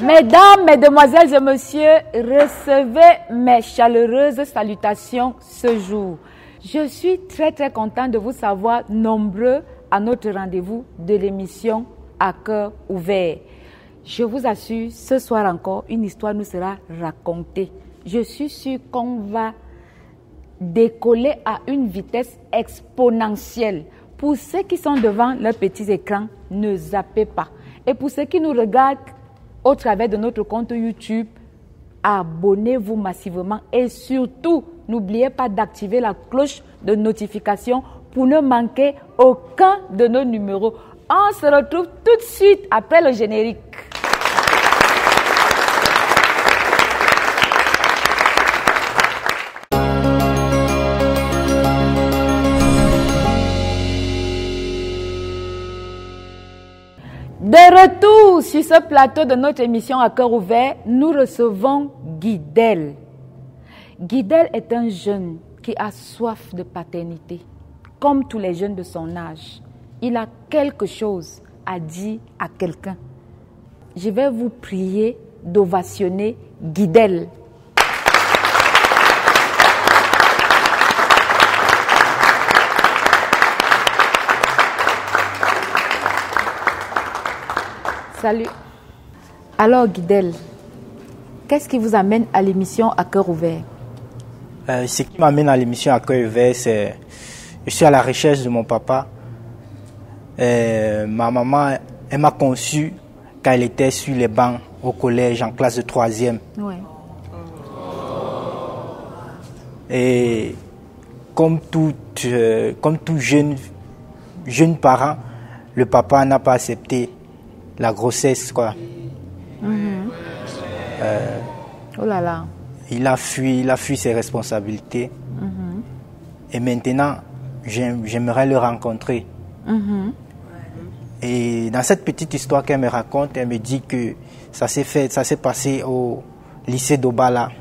Mesdames, Mesdemoiselles et Messieurs, recevez mes chaleureuses salutations ce jour. Je suis très content de vous savoir nombreux à notre rendez-vous de l'émission À cœur ouvert. Je vous assure, ce soir encore, une histoire nous sera racontée. Je suis sûre qu'on va décoller à une vitesse exponentielle. Pour ceux qui sont devant leurs petits écrans, ne zappez pas. Et pour ceux qui nous regardent au travers de notre compte YouTube, abonnez-vous massivement et surtout, n'oubliez pas d'activer la cloche de notification pour ne manquer aucun de nos numéros. On se retrouve tout de suite après le générique. De retour sur ce plateau de notre émission À cœur ouvert, nous recevons Guidel. Guidel est un jeune qui a soif de paternité, comme tous les jeunes de son âge. Il a quelque chose à dire à quelqu'un. Je vais vous prier d'ovationner Guidel. Salut. Alors Guidel, qu'est-ce qui vous amène à l'émission À cœur ouvert? Ce qui m'amène à l'émission À cœur ouvert, c'est je suis à la recherche de mon papa. Ma maman, elle m'a conçu quand elle était sur les bancs au collège en classe de 3e. Ouais. Et comme tout jeune parent, le papa n'a pas accepté la grossesse, quoi. Oh là là. Il a fui ses responsabilités. Et maintenant, j'aimerais le rencontrer. Et dans cette petite histoire qu'elle me raconte, elle me dit que ça s'est passé au lycée d'Obala.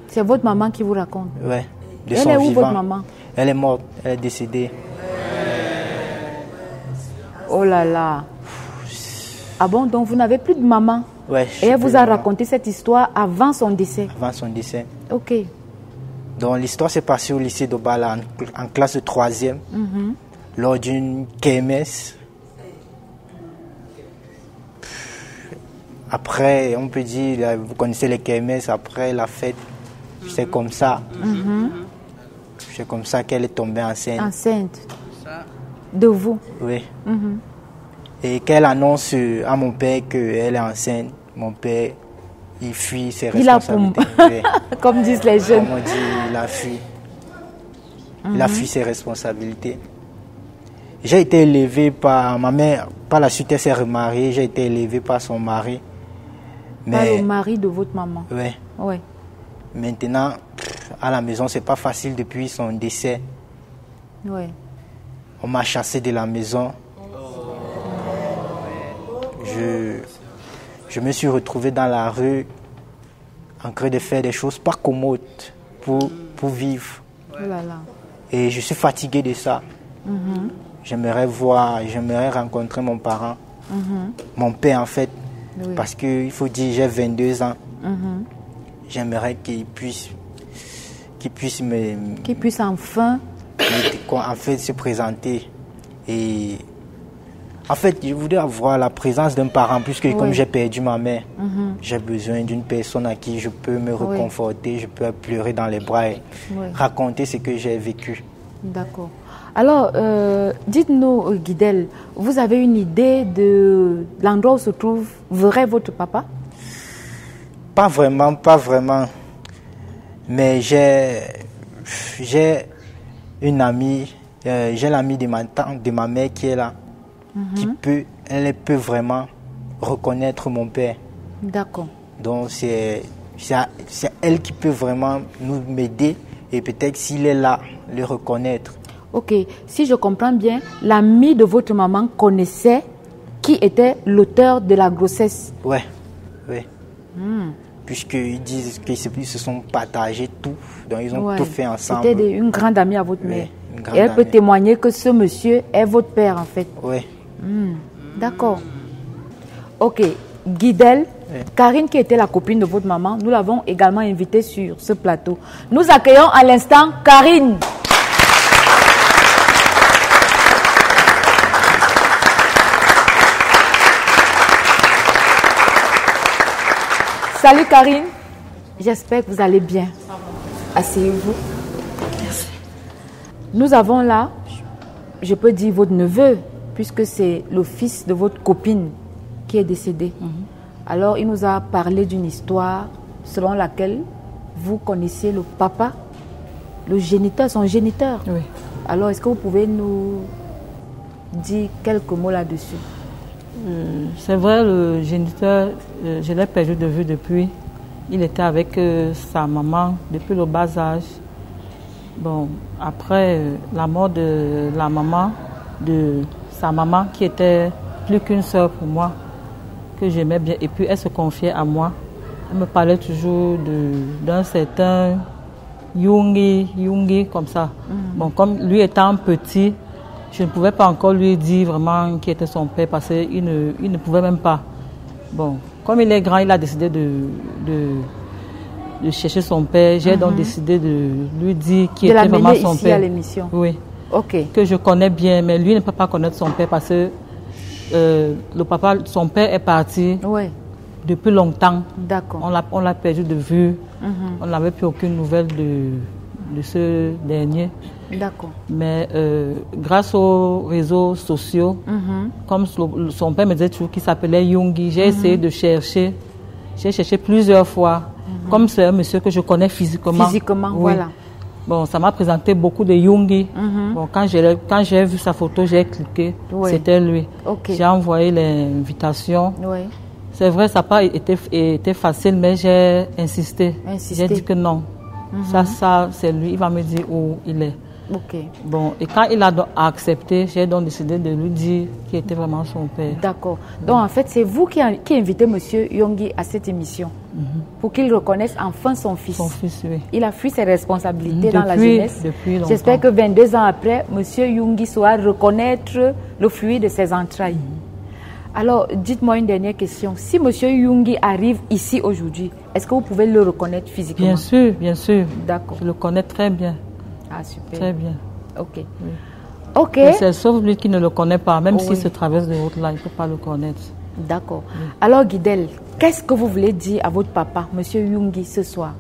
C'est votre maman qui vous raconte? Ouais. De Elle son est où vivant. votre maman? Elle est morte, elle est décédée. Oh là là. Ah bon, donc vous n'avez plus de maman? Ouais. Et elle vous a raconté cette histoire avant son décès? Avant son décès. Ok. Donc l'histoire s'est passée au lycée d'Obala en classe de 3e, lors d'une kermesse. Après, on peut dire, vous connaissez les kermesses, après la fête, c'est comme ça. C'est comme ça qu'elle est tombée enceinte. Enceinte? De vous? Oui. Et qu'elle annonce à mon père qu'elle est enceinte, mon père, il fuit ses responsabilités. Oui. Comme disent les jeunes. Comme on dit, il a fui. Il a fui ses responsabilités. J'ai été élevé par ma mère. Par la suite, elle s'est remariée. J'ai été élevé par son mari. Par le mari de votre maman? Oui. Ouais. Maintenant, à la maison, c'est pas facile depuis son décès. Ouais. On m'a chassé de la maison. Je me suis retrouvé dans la rue en train de faire des choses pas commodes pour vivre. Oh là là. Et je suis fatigué de ça. J'aimerais rencontrer mon parent, mon père en fait, Oui. parce qu'il faut dire j'ai 22 ans. J'aimerais qu'il puisse enfin en fait se présenter. Et en fait, je voudrais avoir la présence d'un parent, puisque comme j'ai perdu ma mère, j'ai besoin d'une personne à qui je peux me réconforter, je peux pleurer dans les bras et raconter ce que j'ai vécu. D'accord. Alors, dites-nous, Guidel, vous avez une idée de l'endroit où se trouverait votre papa? Pas vraiment. Mais j'ai une amie, j'ai l'amie de ma tante, de ma mère qui est là. Elle peut vraiment reconnaître mon père. D'accord. Donc c'est elle qui peut vraiment m'aider et peut-être s'il est là, le reconnaître. Ok, si je comprends bien, l'ami de votre maman connaissait qui était l'auteur de la grossesse. Oui. Puisqu'ils disent qu'ils se sont partagés tout, donc ils ont tout fait ensemble. C'était une grande amie à votre mère. Et elle amie. peut témoigner que ce monsieur est votre père en fait. Oui. D'accord. Ok, Guidel, Oui. Karine, qui était la copine de votre maman, nous l'avons également invitée sur ce plateau. Nous accueillons à l'instant Karine. Salut Karine, j'espère que vous allez bien. Asseyez-vous. Merci. Nous avons là, je peux dire votre neveu, puisque c'est le fils de votre copine qui est décédé. Alors il nous a parlé d'une histoire selon laquelle vous connaissiez le papa, le géniteur, son géniteur. Oui. Alors est-ce que vous pouvez nous dire quelques mots là-dessus? C'est vrai, le géniteur, je l'ai perdu de vue depuis. Il était avec sa maman depuis le bas âge. Bon, après la mort de la maman, de sa maman, qui était plus qu'une sœur pour moi, que j'aimais bien, et puis elle se confiait à moi. Elle me parlait toujours d'un certain Yungi, comme ça. Bon, comme lui étant petit, je ne pouvais pas encore lui dire vraiment qui était son père parce qu'il ne pouvait même pas. Bon, comme il est grand, il a décidé de chercher son père. J'ai donc décidé de lui dire qui était vraiment son ici père. À l'émission. Oui. Ok. Que je connais bien, mais lui ne peut pas connaître son père parce que son père est parti depuis longtemps. D'accord. On l'a perdu de vue. On n'avait plus aucune nouvelle de ce dernier. D'accord. Mais grâce aux réseaux sociaux, comme son père me disait toujours qu'il s'appelait Yungi, j'ai essayé de chercher. J'ai cherché plusieurs fois. Comme c'est un monsieur que je connais physiquement. Physiquement, oui. voilà. Bon, ça m'a présenté beaucoup de Yungi. Bon, quand j'ai vu sa photo, j'ai cliqué. Oui. C'était lui. Okay. J'ai envoyé l'invitation. Oui. C'est vrai, ça n'a pas été facile, mais j'ai insisté. J'ai dit que non. Ça, c'est lui. Il va me dire où il est. Ok. Bon, et quand il a accepté, j'ai donc décidé de lui dire qui était vraiment son père. D'accord. Donc en fait, c'est vous qui invitez M. Yungi à cette émission pour qu'il reconnaisse enfin son fils. Son fils, oui. Il a fui ses responsabilités dans la jeunesse. Depuis longtemps. J'espère que 22 ans après, M. Yungi saura reconnaître le fruit de ses entrailles. Alors, dites-moi une dernière question. Si M. Yungi arrive ici aujourd'hui, est-ce que vous pouvez le reconnaître physiquement? Bien sûr, bien sûr. D'accord. Je le connais très bien. Ah, super. Très bien. Ok. Oui. Ok. C'est sauf lui qui ne le connaît pas. Même s'il se traverse de route-là, il ne peut pas le connaître. D'accord. Alors, Guidel, qu'est-ce que vous voulez dire à votre papa, M. Yungi, ce soir?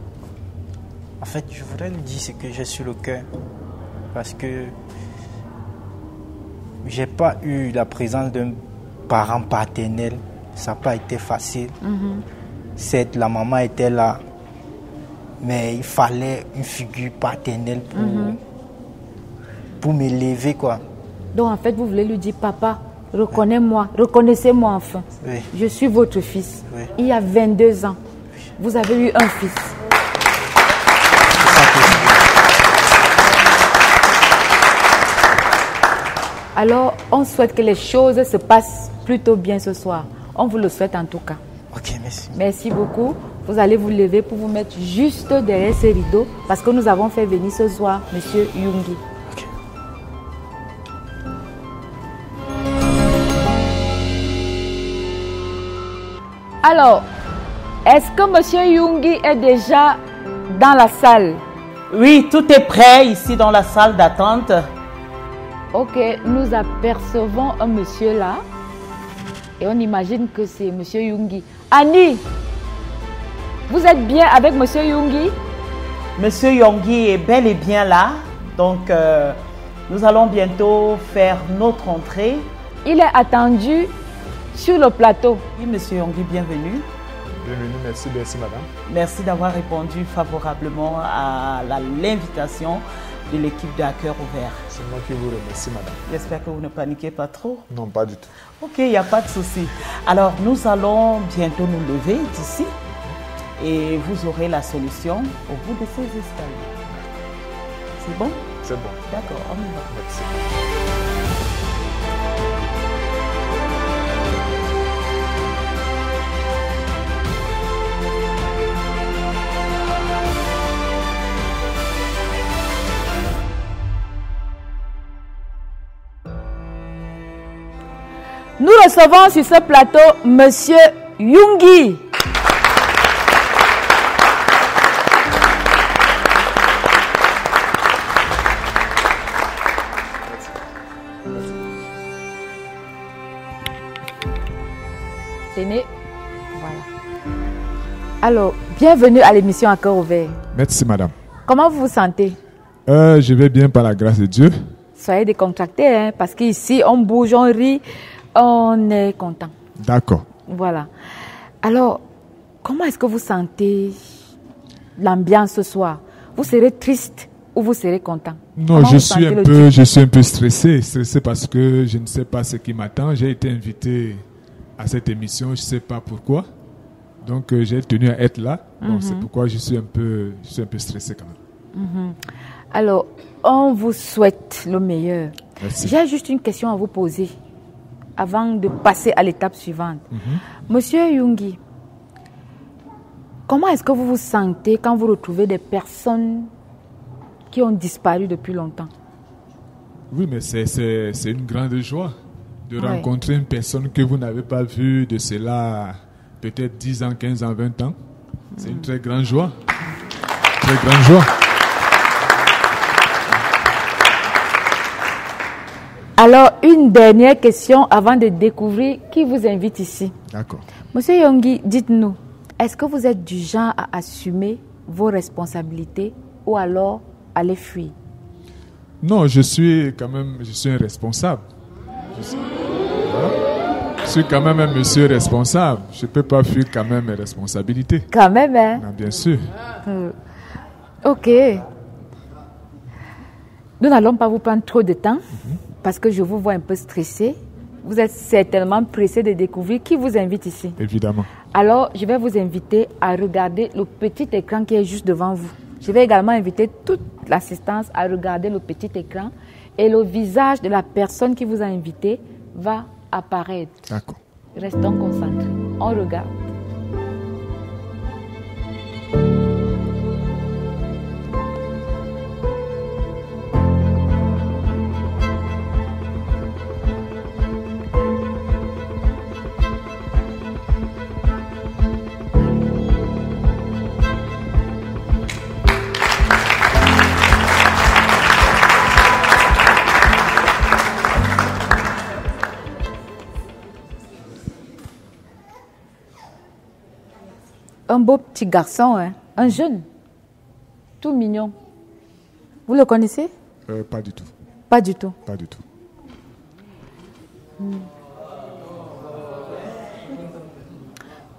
En fait, je voudrais lui dire ce que j'ai sur le cœur. Parce que j'ai pas eu la présence d'un parent paternel. Ça n'a pas été facile. Certes, la maman était là. Mais il fallait une figure paternelle pour m'élever, quoi. Donc, en fait, vous voulez lui dire, papa, reconnais-moi, reconnaissez-moi enfin. Oui. Je suis votre fils. Oui. Il y a 22 ans, vous avez eu un fils. Alors, on souhaite que les choses se passent plutôt bien ce soir. On vous le souhaite en tout cas. Ok, merci. Merci beaucoup. Vous allez vous lever pour vous mettre juste derrière ces rideaux parce que nous avons fait venir ce soir M. Yungi. Ok. Alors, est-ce que M. Yungi est déjà dans la salle? Oui, tout est prêt ici dans la salle d'attente. Ok, nous apercevons un monsieur là et on imagine que c'est M. Yungi. Annie, vous êtes bien avec M. Yungi? Monsieur Yungi est bel et bien là, donc nous allons bientôt faire notre entrée. Il est attendu sur le plateau. Oui, Monsieur Yungi, bienvenue. Bienvenue, merci madame. Merci d'avoir répondu favorablement à l'invitation de l'équipe de À Cœur Ouvert. C'est moi qui vous remercie madame. J'espère que vous ne paniquez pas trop. Non, pas du tout. Ok, il n'y a pas de souci. Alors, nous allons bientôt nous lever d'ici et vous aurez la solution au bout de ces escaliers. C'est bon? C'est bon. D'accord, on y va. Merci. Nous recevons sur ce plateau M. Yungi. C'est né. Voilà. Alors, bienvenue à l'émission À cœur ouvert. Merci, madame. Comment vous vous sentez? Je vais bien par la grâce de Dieu. Soyez décontractés, hein, parce qu'ici, on bouge, on rit, on est content. D'accord. Voilà. Alors, comment est-ce que vous sentez l'ambiance ce soir? Vous serez triste ou vous serez content? Non, je suis un peu stressé parce que je ne sais pas ce qui m'attend. J'ai été invité à cette émission, je ne sais pas pourquoi. Donc, j'ai tenu à être là. Bon, c'est pourquoi je suis un peu stressé quand même. Alors, on vous souhaite le meilleur. Merci. J'ai juste une question à vous poser avant de passer à l'étape suivante. Monsieur Yungi, comment est-ce que vous vous sentez quand vous retrouvez des personnes qui ont disparu depuis longtemps? Oui, mais c'est une grande joie de rencontrer une personne que vous n'avez pas vue de cela peut-être 10 ans, 15 ans, 20 ans. C'est une très grande joie. Très grande joie. Alors, une dernière question avant de découvrir qui vous invite ici. D'accord. Monsieur Yungi, dites-nous, est-ce que vous êtes du genre à assumer vos responsabilités ou alors à les fuir? Non, je suis un responsable. Je suis quand même un monsieur responsable. Je ne peux pas fuir quand même mes responsabilités. Quand même, hein? Non, bien sûr. Ok. Nous n'allons pas vous prendre trop de temps parce que je vous vois un peu stressé. Vous êtes certainement pressé de découvrir qui vous invite ici. Évidemment. Alors, je vais vous inviter à regarder le petit écran qui est juste devant vous. Je vais également inviter toute l'assistance à regarder le petit écran et le visage de la personne qui vous a invité va apparaître. D'accord. Restons concentrés. On regarde. Un beau petit garçon, hein? Un jeune, tout mignon. Vous le connaissez? Pas du tout. Pas du tout. Pas du tout.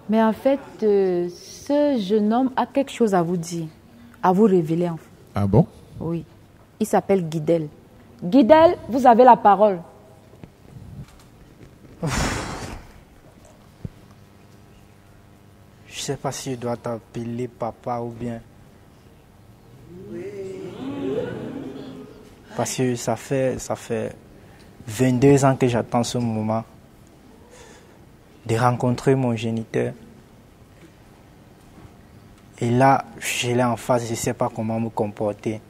Mais en fait, ce jeune homme a quelque chose à vous dire, à vous révéler. En fait. Ah bon? Oui. Il s'appelle Guidel. Guidel, vous avez la parole. Je ne sais pas si je dois t'appeler papa ou bien. Parce que ça fait 22 ans que j'attends ce moment de rencontrer mon géniteur. Et là, je l'ai en face, je ne sais pas comment me comporter.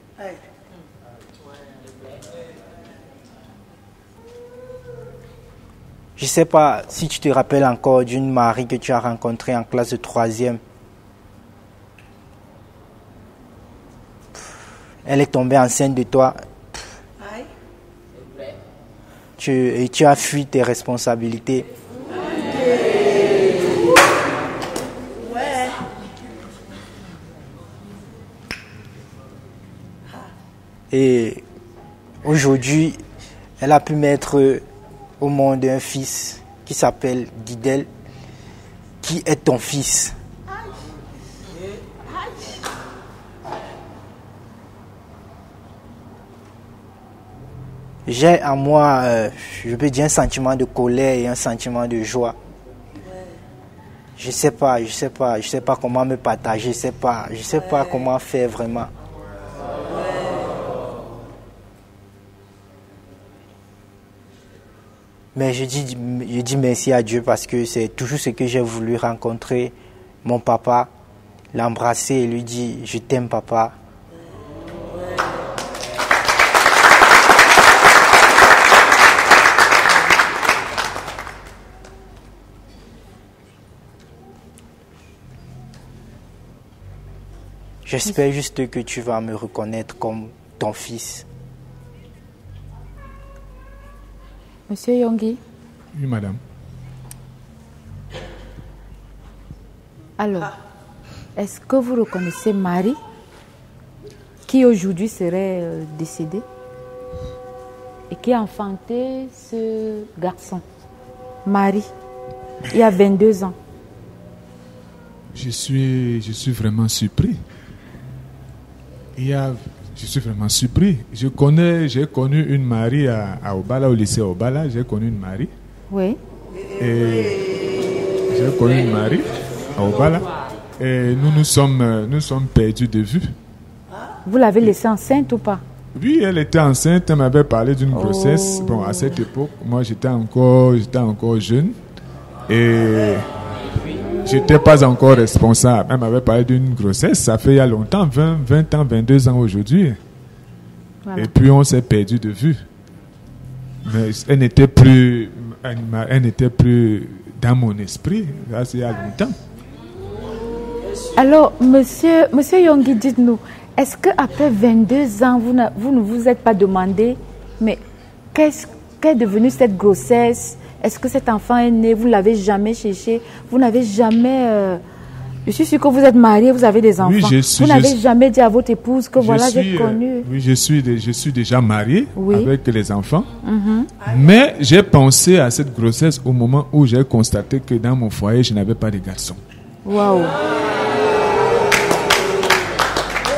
Je ne sais pas si tu te rappelles encore d'une Marie que tu as rencontrée en classe de 3e. Elle est tombée enceinte de toi. Tu as fui tes responsabilités. Et aujourd'hui, elle a pu mettre au monde un fils qui s'appelle Guidel, qui est ton fils. J'ai en moi, je peux dire, un sentiment de colère et un sentiment de joie. Je sais pas comment me partager, je sais pas comment faire vraiment. Mais je dis merci à Dieu parce que c'est toujours ce que j'ai voulu, rencontrer mon papa, l'embrasser et lui dire je t'aime papa. J'espère juste que tu vas me reconnaître comme ton fils. Monsieur Yonggi. Oui, madame. Alors, est-ce que vous reconnaissez Marie, qui aujourd'hui serait décédée et qui a enfanté ce garçon, Marie, il y a 22 ans? Je suis vraiment surpris. Je suis vraiment surpris. J'ai connu une Marie à Obala, au lycée Obala. J'ai connu une Marie. Oui. Et j'ai connu une Marie à Obala. Et nous sommes perdus de vue. Vous l'avez laissée enceinte ou pas? Oui, elle était enceinte. Elle m'avait parlé d'une grossesse. Bon, à cette époque, moi, j'étais encore jeune. Et je n'étais pas encore responsable. Elle m'avait parlé d'une grossesse. Ça fait il y a longtemps, 20 ans, 22 ans aujourd'hui. Voilà. Et puis, on s'est perdu de vue. Mais elle n'était plus dans mon esprit. Ça, c'est il y a longtemps. Alors, monsieur Yonggi, dites-nous, est-ce qu'après 22 ans, vous ne vous êtes pas demandé, mais qu'est devenue cette grossesse? Est-ce que cet enfant est né? Vous ne l'avez jamais cherché? Vous n'avez jamais... Je suis sûre que vous êtes marié, vous avez des enfants. Oui, vous n'avez jamais dit à votre épouse que voilà, j'ai connu... Oui, je suis déjà marié avec les enfants. Mais j'ai pensé à cette grossesse au moment où j'ai constaté que dans mon foyer, je n'avais pas de garçon. Waouh!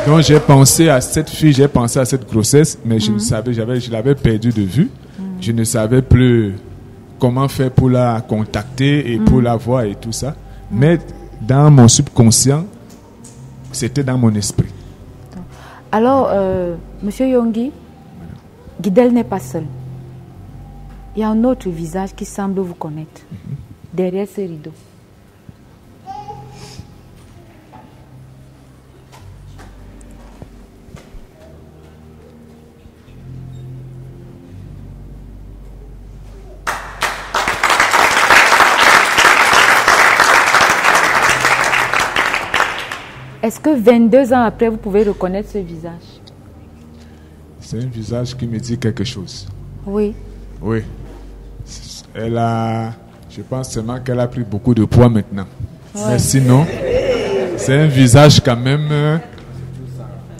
Donc j'ai pensé à cette fille, j'ai pensé à cette grossesse, mais je ne savais, je l'avais perdue de vue. Je ne savais plus comment faire pour la contacter et pour la voir et tout ça. Mais dans mon subconscient, c'était dans mon esprit. Alors, monsieur Yonggi, Guidel n'est pas seul. Il y a un autre visage qui semble vous connaître, derrière ces rideaux. Est-ce que 22 ans après, vous pouvez reconnaître ce visage? C'est un visage qui me dit quelque chose. Oui. Oui. Je pense seulement qu'elle a pris beaucoup de poids maintenant. Ouais. Mais sinon, c'est un visage quand même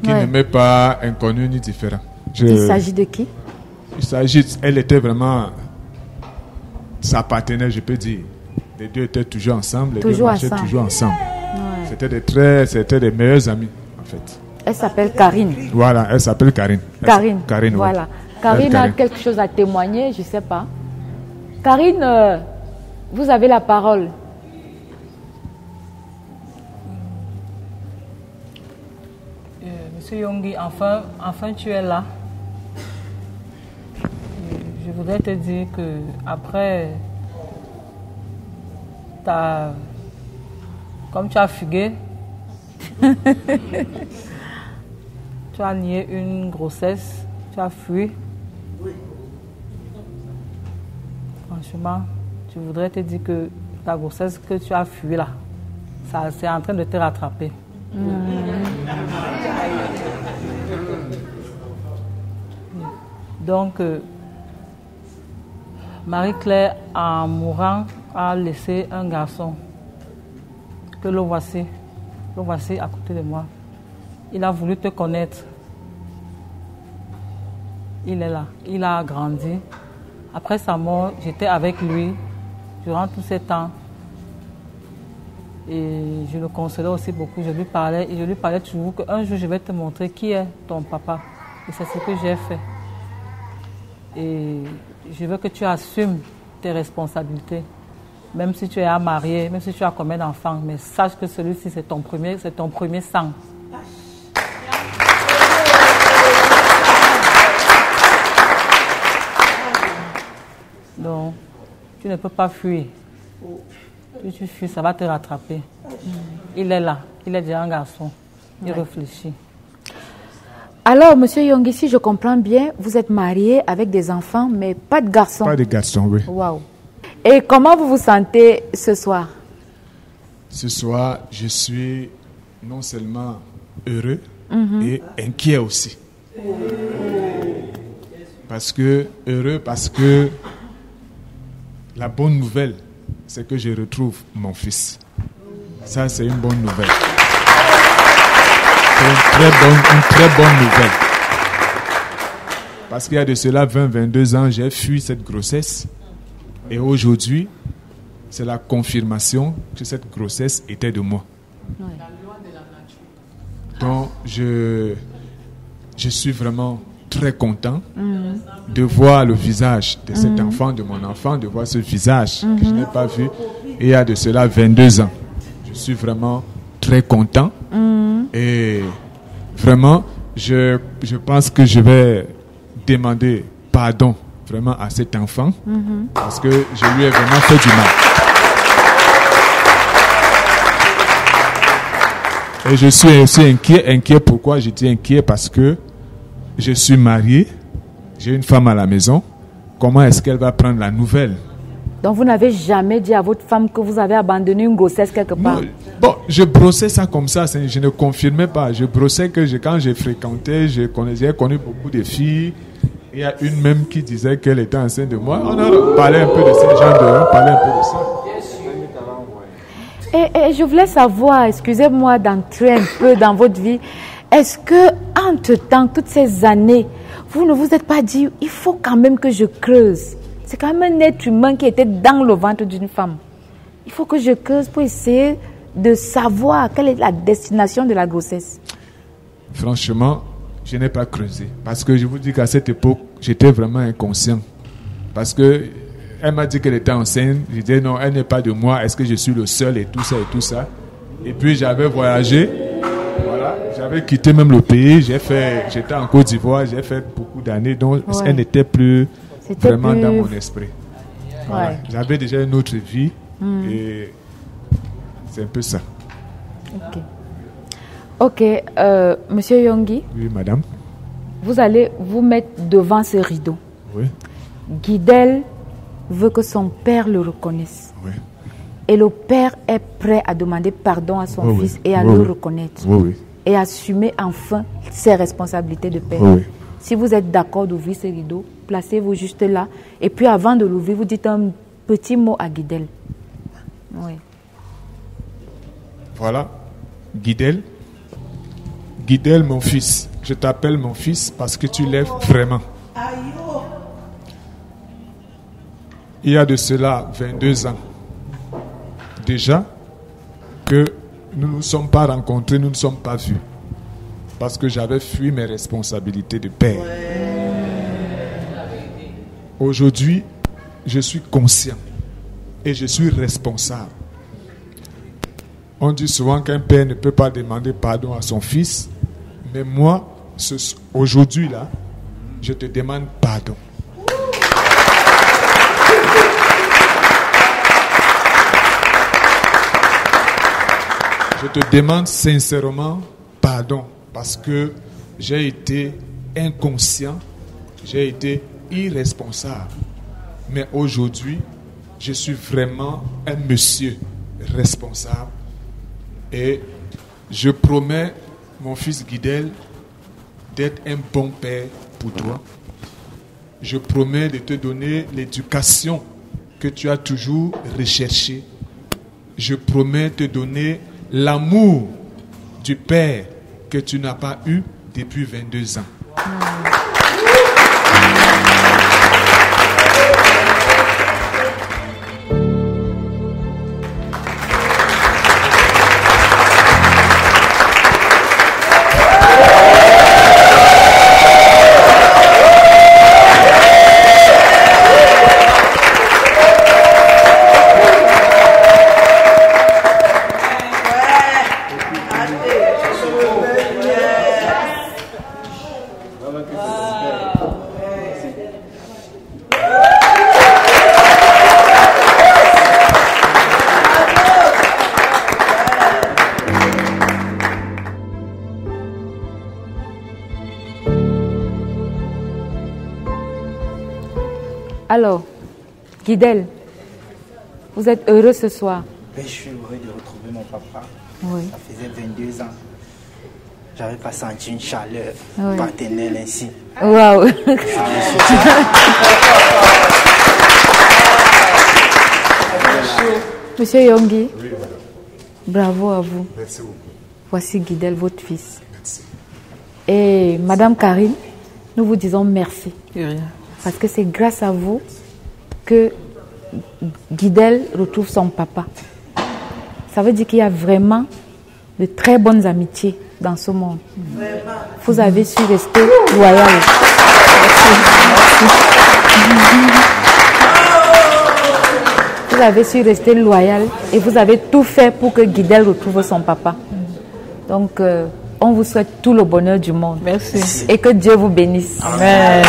qui ne m'est pas inconnu ni différent. Il s'agit de qui? Elle était vraiment sa partenaire, je peux dire. Les deux étaient toujours ensemble, les deux marchaient toujours ensemble. Ouais. C'était des meilleurs amis, en fait. Elle s'appelle Karine. Voilà, elle s'appelle Karine. Karine, voilà. Oui. Karine a quelque chose à témoigner, je ne sais pas. Karine, vous avez la parole. Monsieur Yonggi, enfin tu es là. Je voudrais te dire que après, comme tu as fugué, tu as nié une grossesse, tu as fui. Franchement, je voudrais te dire que la grossesse que tu as fui là, c'est en train de te rattraper. Donc, Marie-Claire, en mourant, a laissé un garçon que le voici à côté de moi. Il a voulu te connaître. Il est là. Il a grandi. Après sa mort, j'étais avec lui durant tous ces temps. Et je le consolais aussi beaucoup. Je lui parlais toujours qu'un jour je vais te montrer qui est ton papa. Et c'est ce que j'ai fait. Et je veux que tu assumes tes responsabilités. Même si tu es marié, même si tu as combien d'enfants, mais sache que celui-ci c'est ton premier sang. Donc, tu ne peux pas fuir. Si tu fuis, ça va te rattraper. Il est là, il est déjà un garçon. Il réfléchit. Alors, monsieur Yonggi, si je comprends bien, vous êtes marié avec des enfants, mais pas de garçons. Pas de garçons, oui. Waouh. Et comment vous vous sentez ce soir? Ce soir, je suis non seulement heureux et inquiet aussi. Parce que La bonne nouvelle, c'est que je retrouve mon fils. Ça, c'est une bonne nouvelle. C'est une très bonne nouvelle. Parce qu'il y a de cela 20-22 ans, j'ai fui cette grossesse. Et aujourd'hui, c'est la confirmation que cette grossesse était de moi. Ouais. Donc, je suis vraiment très content de voir le visage de cet enfant, de mon enfant, de voir ce visage que je n'ai pas vu il y a de cela 22 ans. Je suis vraiment très content et vraiment, je pense que je vais demander pardon vraiment à cet enfant parce que je lui ai vraiment fait du mal. Et je suis aussi inquiet. Pourquoi je dis inquiet? Parce que je suis marié, j'ai une femme à la maison. Comment est-ce qu'elle va prendre la nouvelle? Donc vous n'avez jamais dit à votre femme que vous avez abandonné une grossesse quelque part? Bon, je brossais ça comme ça, je ne confirmais pas. Je brossais que quand j'ai fréquenté, j'ai connu beaucoup de filles. Il y a une même qui disait qu'elle était enceinte de moi. On parlait un peu de ces gens, on parlait un peu de ça. Et je voulais savoir, excusez-moi d'entrer un peu dans votre vie, est-ce que entre-temps, toutes ces années, vous ne vous êtes pas dit, il faut quand même que je creuse? C'est quand même un être humain qui était dans le ventre d'une femme. Il faut que je creuse pour essayer de savoir quelle est la destination de la grossesse. Franchement, je n'ai pas creusé. Parce que je vous dis qu'à cette époque, j'étais vraiment inconscient. Parce que elle m'a dit qu'elle était enceinte. Je disais non, elle n'est pas de moi. Est-ce que je suis le seul et tout ça et tout ça. Et puis j'avais voyagé. Voilà, j'avais quitté même le pays. J'étais en Côte d'Ivoire. J'ai fait beaucoup d'années. Donc elle n'était plus vraiment dans mon esprit. Voilà. Ouais. J'avais déjà une autre vie. Et c'est un peu ça. Ok, Monsieur Yonggi. Oui, madame. Vous allez vous mettre devant ce rideau. Oui. Guidel veut que son père le reconnaisse. Oui. Et le père est prêt à demander pardon à son fils et à le reconnaître. Oui. Et assumer enfin ses responsabilités de père. Oui. Si vous êtes d'accord d'ouvrir ce rideau, placez-vous juste là. Et puis avant de l'ouvrir, vous dites un petit mot à Guidel. Oui. Voilà. Guidel. Guidel, mon fils. Je t'appelle mon fils parce que tu l'es vraiment. Il y a de cela 22 ans déjà que nous ne nous sommes pas rencontrés, nous ne nous sommes pas vus. Parce que j'avais fui mes responsabilités de père. Aujourd'hui, je suis conscient et je suis responsable. On dit souvent qu'un père ne peut pas demander pardon à son fils, mais moi, aujourd'hui là, je te demande pardon. Je te demande sincèrement pardon parce que j'ai été inconscient, j'ai été irresponsable. Mais aujourd'hui, je suis vraiment un monsieur responsable. Et je promets, mon fils Guidel, d'être un bon père pour toi. Je promets de te donner l'éducation que tu as toujours recherchée. Je promets de te donner l'amour du père que tu n'as pas eu depuis 22 ans. Alors, Guidel, vous êtes heureux ce soir? Je suis heureux de retrouver mon papa. Oui. Ça faisait 22 ans. J'avais pas senti une chaleur Oui. paternelle ainsi. Waouh! Monsieur Yongui, Oui, madame. bravo à vous. Merci beaucoup. Voici Guidel, votre fils. Merci. Et Madame Karine, nous vous disons merci. De rien. Parce que c'est grâce à vous que Guidel retrouve son papa. Ça veut dire qu'il y a vraiment de très bonnes amitiés dans ce monde. Vous avez su rester loyal. Vous avez su rester loyal et vous avez tout fait pour que Guidel retrouve son papa. Donc, on vous souhaite tout le bonheur du monde. Merci. Et que Dieu vous bénisse. Amen.